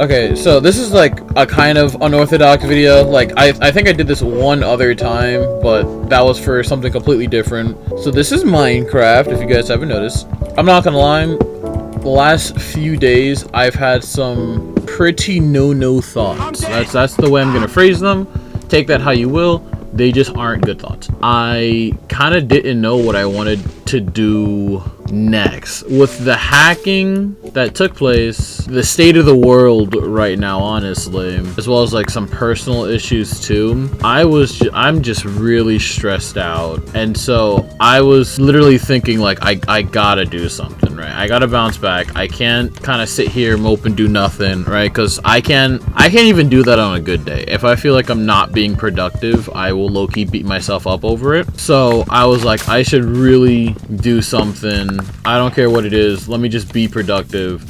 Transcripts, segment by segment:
Okay, so this is like a kind of unorthodox video. Like, I think I did this one other time, but that was for something completely different. So this is Minecraft, if you guys haven't noticed. I'm not gonna lie, the last few days I've had some pretty no thoughts. That's the way I'm gonna phrase them. Take that how you will. They just aren't good thoughts. I kind of didn't know what I wanted to do next. With the hacking that took place, the state of the world right now, honestly, as well as like some personal issues too, I'm just really stressed out. And so I was literally thinking like, I gotta do something, right? I gotta bounce back. I can't kind of sit here, mope and do nothing, right? Because I can't even do that on a good day. If I feel like I'm not being productive, I will low-key beat myself up over it. So I was like, I should really do something. I don't care what it is. Let me just be productive.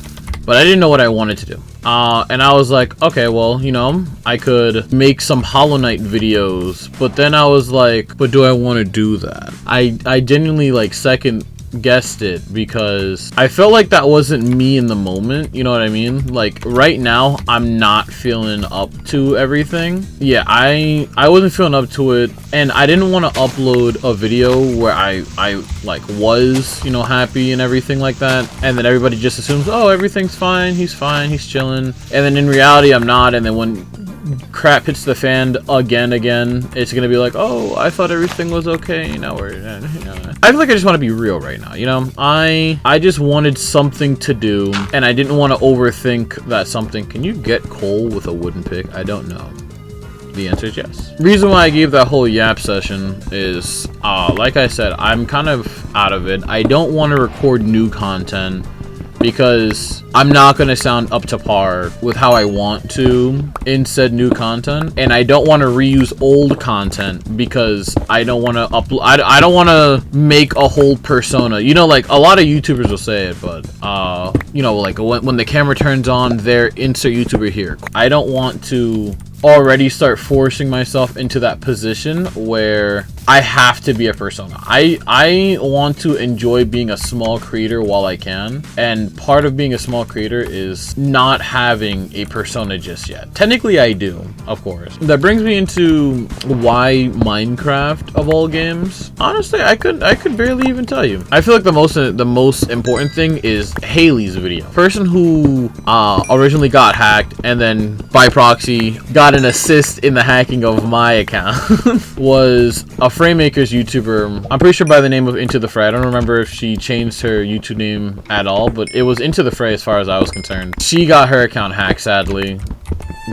But I didn't know what I wanted to do. And I was like, okay, well, you know, I could make some Hollow Knight videos. But then I was like, but do I want to do that? I genuinely like second guessed it because I felt like that wasn't me in the moment, you know what I mean? Like right now I'm not feeling up to everything. Yeah, I wasn't feeling up to it, and I didn't want to upload a video where I like was, you know, happy and everything like that, and then everybody just assumes, oh, everything's fine, he's chilling, and then in reality I'm not. And then when crap hits the fan again, it's gonna be like, oh, I thought everything was okay, you know, or, you know. I feel like I just want to be real right now, you know. I just wanted something to do, and I didn't want to overthink that something. Can you get coal with a wooden pick? I don't know. The answer is yes. Reason why I gave that whole yap session is, like I said, I'm kind of out of it. I don't want to record new content because I'm not going to sound up to par with how I want to in said new content, and I don't want to reuse old content because I don't want to upload. I don't want to make a whole persona, you know, like a lot of YouTubers will say it, but you know, like when the camera turns on, they're insert YouTuber here. I don't want to already start forcing myself into that position where I have to be a persona. I want to enjoy being a small creator while I can, and part of being a small creator is not having a persona just yet. Technically I do, of course. That brings me into why Minecraft of all games. Honestly, I could barely even tell you. I feel like the most important thing is Haley's video. Person who originally got hacked and then by proxy got an assist in the hacking of my account was a Framemakers YouTuber. I'm pretty sure by the name of Into the Fray. I don't remember if she changed her YouTube name at all, but it was Into the Fray as far as I was concerned. She got her account hacked, sadly.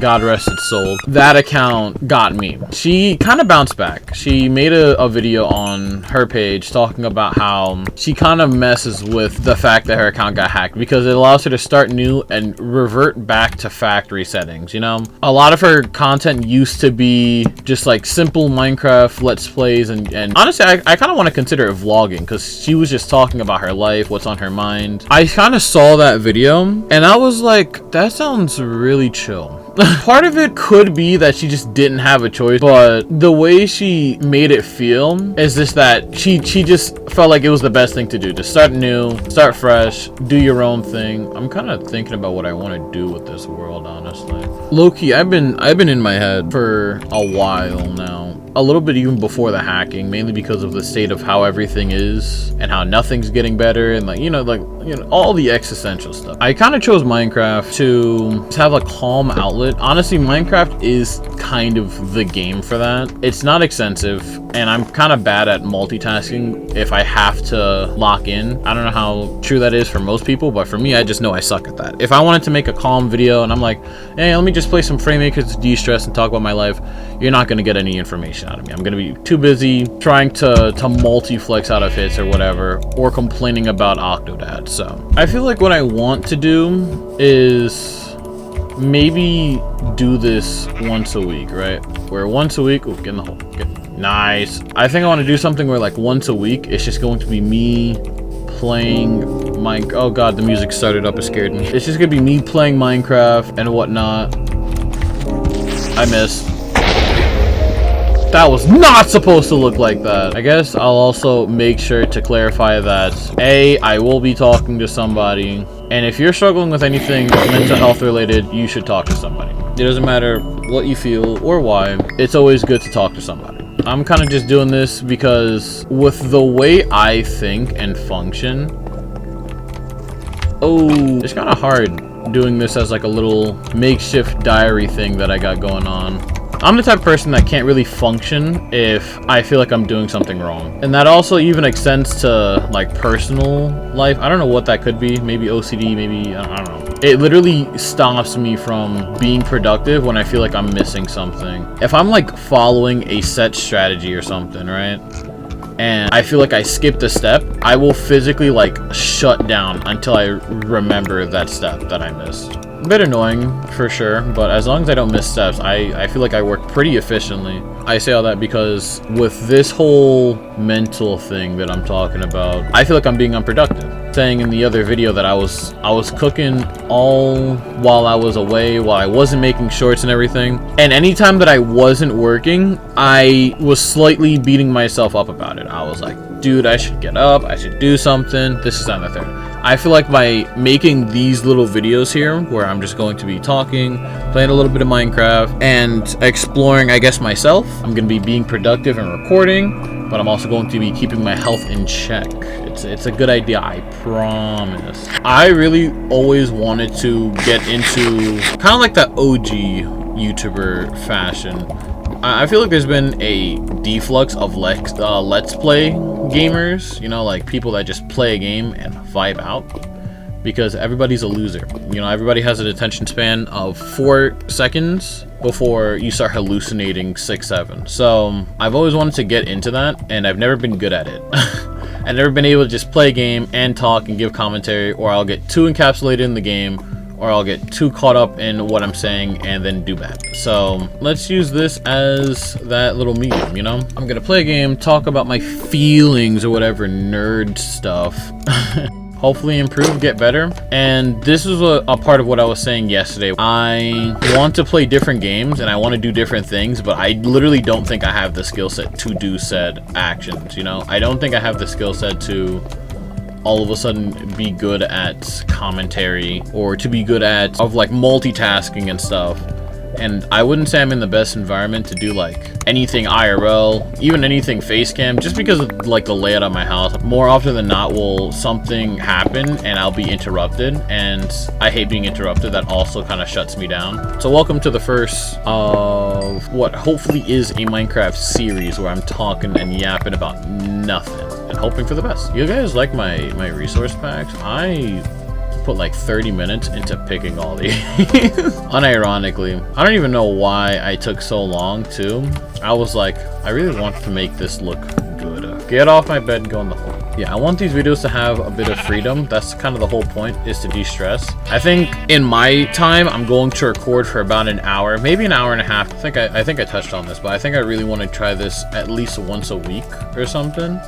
God rest its soul. That account got me. She kind of bounced back. She made a video on her page talking about how she kind of messes with the fact that her account got hacked because it allows her to start new and revert back to factory settings, you know? A lot of her content used to be just like simple Minecraft Let's Plays, and honestly, I kind of want to consider it vlogging because she was just talking about her life, what's on her mind. I kind of saw that video and I was like, that sounds really chill. Part of it could be that she just didn't have a choice, but the way she made it feel is just that she just felt like it was the best thing to do, to start new, start fresh, do your own thing. I'm kind of thinking about what I want to do with this world, honestly. Low-key, I've been in my head for a while now. A little bit even before the hacking, mainly because of the state of how everything is and how nothing's getting better, and like, you know, all the existential stuff. I kind of chose Minecraft to have a calm outlet. Honestly, Minecraft is kind of the game for that. It's not extensive, and I'm kind of bad at multitasking if I have to lock in. I don't know how true that is for most people, but for me, I just know I suck at that. If I wanted to make a calm video and I'm like, hey, let me just play some Framemakers to de-stress and talk about my life, you're not going to get any information out of me. I'm going to be too busy trying to multi-flex out of hits or whatever, or complaining about Octodad. So I feel like what I want to do is maybe do this once a week, right? Where once a week, oh, get in the hole. Nice. I think I want to do something where like once a week, it's just going to be me playing oh god, the music started up, it scared me. It's just gonna be me playing Minecraft and whatnot. I missed. That was not supposed to look like that. I guess I'll also make sure to clarify that A, I will be talking to somebody, And if you're struggling with anything mental health related, you should talk to somebody. It doesn't matter what you feel or why, it's always good to talk to somebody. I'm kind of just doing this because with the way I think and function, it's kind of hard doing this as like a little makeshift diary thing that I got going on. I'm the type of person that can't really function if I feel like I'm doing something wrong. And that also even extends to like personal life. I don't know what that could be. Maybe OCD, maybe, I don't know. It literally stops me from being productive when I feel like I'm missing something. If I'm like following a set strategy or something, right? And I feel like I skipped a step, I will physically like shut down until I remember that step that I missed. A bit annoying for sure, but as long as I don't miss steps, I feel like I work pretty efficiently. I say all that because with this whole mental thing that I'm talking about, I feel like I'm being unproductive. Saying in the other video that I was cooking all while I was away, while I wasn't making shorts and everything. And anytime that I wasn't working, I was slightly beating myself up about it. I was like, dude, I should get up, I should do something, this is that and the third. I feel like by making these little videos here, where I'm just going to be talking, playing a little bit of Minecraft, and exploring, I guess, myself, I'm going to be being productive and recording, but I'm also going to be keeping my health in check. It's a good idea, I promise. I really always wanted to get into kind of like that OG YouTuber fashion. I feel like there's been a deflux of let's play gamers, you know, like people that just play a game and vibe out, because everybody's a loser. You know, everybody has an attention span of 4 seconds before you start hallucinating 6, 7. So I've always wanted to get into that, and I've never been good at it. I've never been able to just play a game and talk and give commentary, or I'll get too encapsulated in the game, or I'll get too caught up in what I'm saying and then do bad. So let's use this as that little medium, you know? I'm gonna play a game, talk about my feelings or whatever nerd stuff. Hopefully improve, get better. And this is a part of what I was saying yesterday. I want to play different games and I want to do different things, but I literally don't think I have the skill set to do said actions, you know? I don't think I have the skill set to all of a sudden be good at commentary or to be good at like multitasking and stuff. And I wouldn't say I'm in the best environment to do like anything IRL, even anything face cam, just because of like the layout of my house. More often than not will something happen and I'll be interrupted, and I hate being interrupted. That also kind of shuts me down. So welcome to the first of what hopefully is a Minecraft series where I'm talking and yapping about nothing and hoping for the best. You guys like my resource packs? I put like 30 minutes into picking all these. Unironically, I don't even know why I took so long too. I was like, I really want to make this look good. Get off my bed and go in the hole. Yeah, I want these videos to have a bit of freedom. That's kind of the whole point, is to de-stress. I think in my time, I'm going to record for about an hour, maybe an hour and a half. I think I touched on this, but I think I really want to try this at least once a week or something.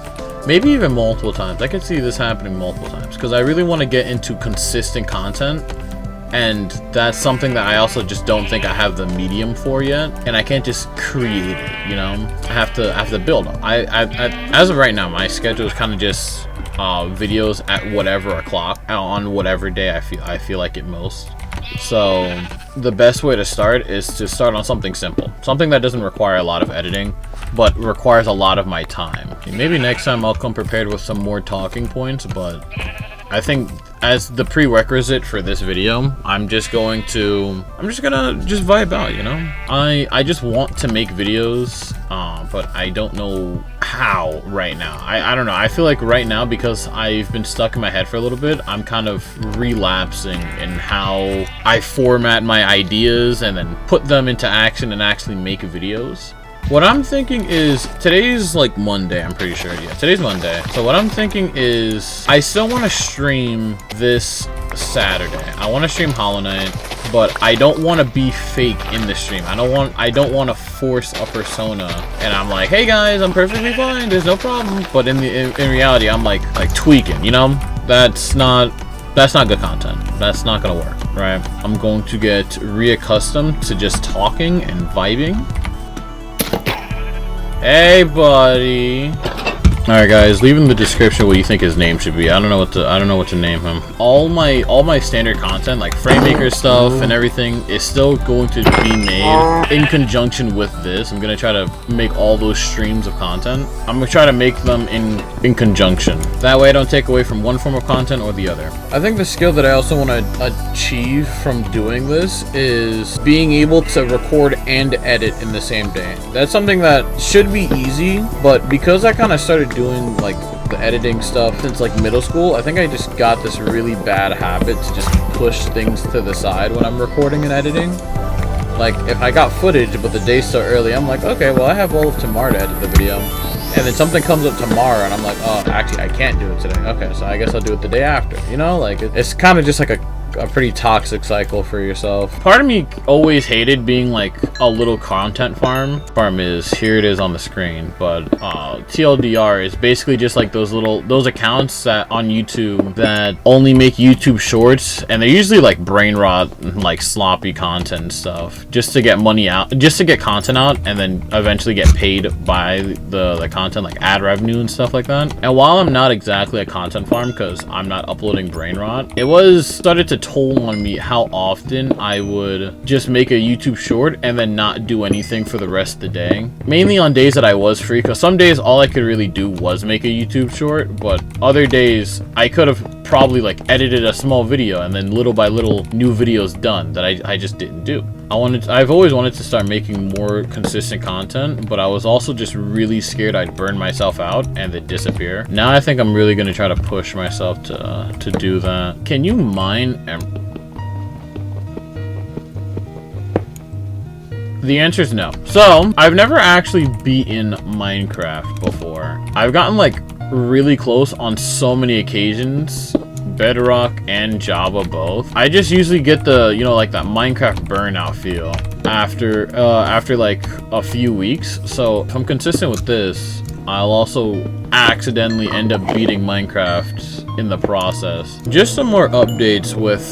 Maybe even multiple times. I could see this happening multiple times because I really want to get into consistent content, and that's something that I also just don't think I have the medium for yet, and I can't just create it, you know? I have to build. I as of right now, my schedule is kind of just videos at whatever o'clock on whatever day I feel like it most. So the best way to start is to start on something simple, something that doesn't require a lot of editing but requires a lot of my time. Maybe next time I'll come prepared with some more talking points, but I think as the prerequisite for this video, I'm just gonna vibe out, you know? I just want to make videos, but I don't know how right now. I don't know. I feel like right now, because I've been stuck in my head for a little bit, I'm kind of relapsing in how I format my ideas and then put them into action and actually make videos. What I'm thinking is, today's like Monday, I'm pretty sure. Yeah, today's Monday. So what I'm thinking is, I still want to stream this Saturday. I want to stream Hollow Knight, but I don't want to be fake in the stream. I don't want to force a persona and I'm like, hey guys, I'm perfectly fine, there's no problem. But in reality, I'm like tweaking, you know? That's not good content. That's not gonna work, right? I'm going to get reaccustomed to just talking and vibing. Hey, buddy. Alright guys, leave in the description what you think his name should be. I don't know what to name him. All my standard content, like frame maker stuff and everything, is still going to be made in conjunction with this. I'm gonna try to make all those streams of content. I'm gonna try to make them in conjunction. That way I don't take away from one form of content or the other. I think the skill that I also want to achieve from doing this is being able to record and edit in the same day. That's something that should be easy, but because I kind of started doing like the editing stuff since like middle school, I think I just got this really bad habit to just push things to the side when I'm recording and editing. Like if I got footage but the day's so early, I'm like, okay, well I have all of tomorrow to edit the video. And then something comes up tomorrow and I'm like, oh, actually I can't do it today. Okay, so I guess I'll do it the day after. You know, like it's kind of just like a pretty toxic cycle for yourself. Part of me always hated being like a little content farm. Here it is on the screen, but TLDR is basically just like those accounts that on YouTube that only make YouTube shorts, and they're usually like brain rot and like sloppy content and stuff, just to get money out, just to get content out, and then eventually get paid by the content, like ad revenue and stuff like that. And while I'm not exactly a content farm because I'm not uploading brain rot, it was started to toll on me how often I would just make a YouTube short and then not do anything for the rest of the day. Mainly on days that I was free, because some days all I could really do was make a YouTube short, but other days I could have probably like edited a small video and then little by little new videos done that I just didn't do. I've always wanted to start making more consistent content, but I was also just really scared I'd burn myself out and then disappear. Now I think I'm really gonna try to push myself to do that. Can you mine The answer is no. So I've never actually beaten Minecraft before. I've gotten like really close on so many occasions, Bedrock and Java both. I just usually get the, you know, like that Minecraft burnout feel after like a few weeks. So if I'm consistent with this, I'll also accidentally end up beating Minecraft in the process. Just some more updates with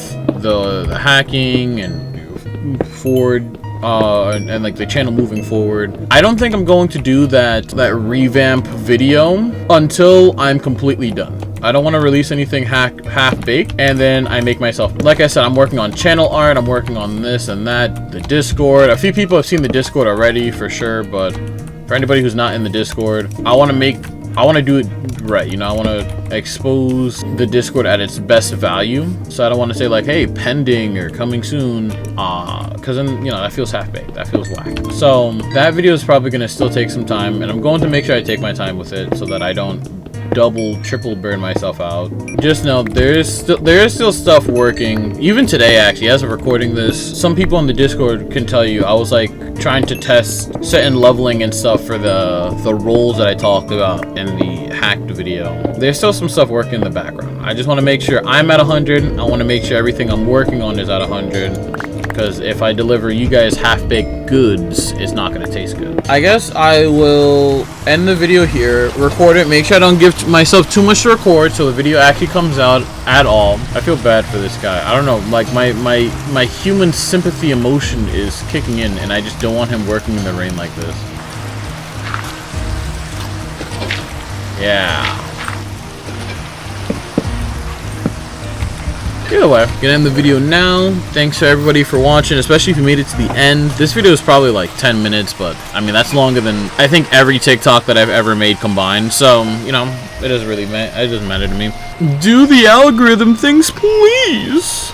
the hacking and forward and like the channel moving forward. I don't think I'm going to do that revamp video until I'm completely done. I don't want to release anything half-baked and then I make myself, like I said, I'm working on channel art, I'm working on this and that, the Discord. A few people have seen the Discord already for sure, but for anybody who's not in the Discord, I want to do it right, you know. I want to expose the Discord at its best value, so I don't want to say like, hey, pending or coming soon, because then, you know, that feels half-baked, that feels whack. So that video is probably going to still take some time, and I'm going to make sure I take my time with it so that I don't double, triple burn myself out. Just know there is still stuff working. Even today, actually, as of recording this, some people on the Discord can tell you I was like trying to test certain leveling and stuff for the roles that I talked about in the hacked video. There's still some stuff working in the background. I just want to make sure I'm at 100. I want to make sure everything I'm working on is at 100. Because if I deliver you guys half-baked goods, it's not going to taste good. I guess I will end the video here, record it, make sure I don't give myself too much to record so the video actually comes out at all. I feel bad for this guy. I don't know, like my human sympathy emotion is kicking in and I just don't want him working in the rain like this. Yeah. Either way, gonna end the video now. Thanks to everybody for watching, especially if you made it to the end. This video is probably like 10 minutes, but I mean, that's longer than I think every TikTok that I've ever made combined. So, you know, it doesn't matter to me. Do the algorithm things, please.